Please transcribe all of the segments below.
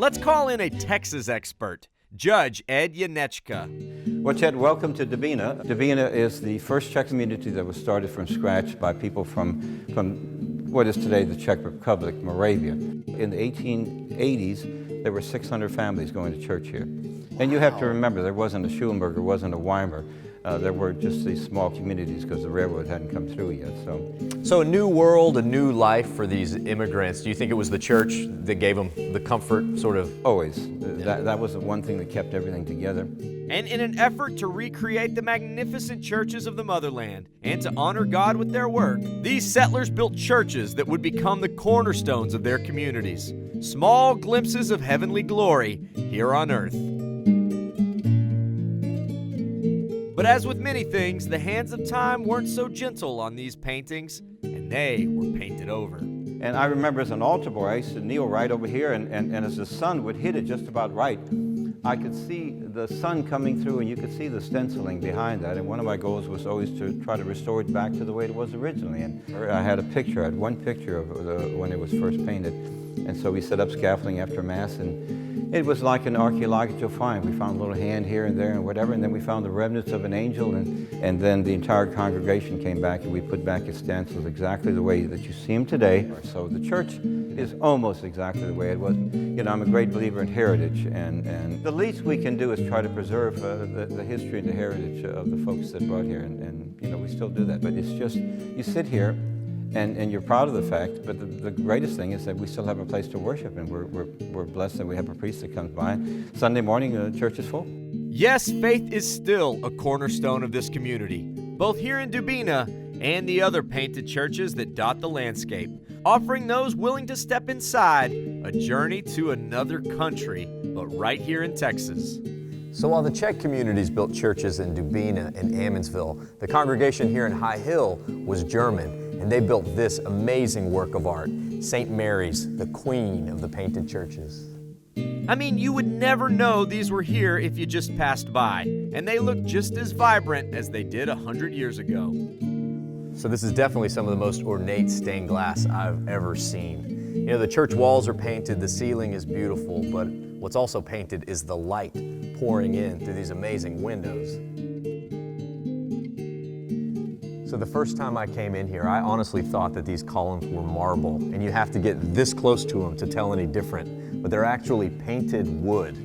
Let's call in a Texas expert, Judge Ed Yanechka. Well, Chet, welcome to Dubina. Dubina is the first Czech community that was started from scratch by people from what is today the Czech Republic, Moravia. In the 1880s, there were 600 families going to church here. And you have to remember, there wasn't a Schulenburg, there wasn't a Weimar. There were just these small communities because the railroad hadn't come through yet. So a new world, a new life for these immigrants. Do you think it was the church that gave them the comfort, sort of? Always. That was the one thing that kept everything together. And in an effort to recreate the magnificent churches of the motherland and to honor God with their work, these settlers built churches that would become the cornerstones of their communities. Small glimpses of heavenly glory here on earth. But as with many things, the hands of time weren't so gentle on these paintings, and they were painted over. And I remember as an altar boy, I used to kneel right over here, and as the sun would hit it just about right, I could see the sun coming through, and you could see the stenciling behind that. And one of my goals was always to try to restore it back to the way it was originally. And I had one picture of when it was first painted. And so we set up scaffolding after Mass, and it was like an archaeological find. We found a little hand here and there and whatever, and then we found the remnants of an angel, and then the entire congregation came back and we put back its stencils exactly the way that you see them today. So the church is almost exactly the way it was. You know, I'm a great believer in heritage, and the least we can do is try to preserve the history and the heritage of the folks that brought here, and you know, we still do that. But it's just, you sit here, and you're proud of the fact, but the greatest thing is that we still have a place to worship, and we're blessed that we have a priest that comes by. Sunday morning, the church is full. Yes, faith is still a cornerstone of this community, both here in Dubina and the other painted churches that dot the landscape, offering those willing to step inside a journey to another country, but right here in Texas. So while the Czech communities built churches in Dubina and Ammonsville, the congregation here in High Hill was German, and they built this amazing work of art, St. Mary's, the queen of the painted churches. I mean, you would never know these were here if you just passed by, and they look just as vibrant as they did 100 years ago. So this is definitely some of the most ornate stained glass I've ever seen. You know, the church walls are painted, the ceiling is beautiful, but what's also painted is the light pouring in through these amazing windows. So the first time I came in here, I honestly thought that these columns were marble, and you have to get this close to them to tell any different. But they're actually painted wood,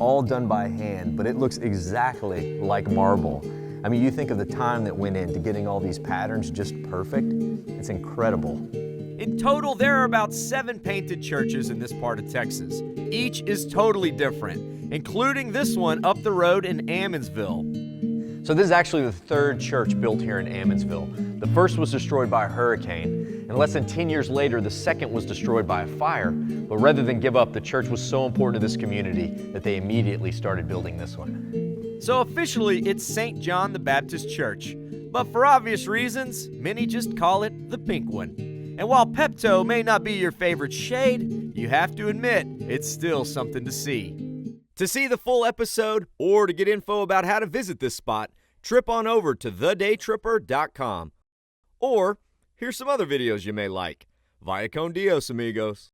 all done by hand, but it looks exactly like marble. I mean, you think of the time that went into getting all these patterns just perfect. It's incredible. In total, there are about 7 painted churches in this part of Texas. Each is totally different, including this one up the road in Ammonsville. So this is actually the 3rd church built here in Ammonsville. The first was destroyed by a hurricane, and less than 10 years later, the second was destroyed by a fire. But rather than give up, the church was so important to this community that they immediately started building this one. So officially, it's St. John the Baptist Church. But for obvious reasons, many just call it the pink one. And while Pepto may not be your favorite shade, you have to admit, it's still something to see. To see the full episode or to get info about how to visit this spot, trip on over to thedaytripper.com. Or here's some other videos you may like. Vaya con Dios, amigos.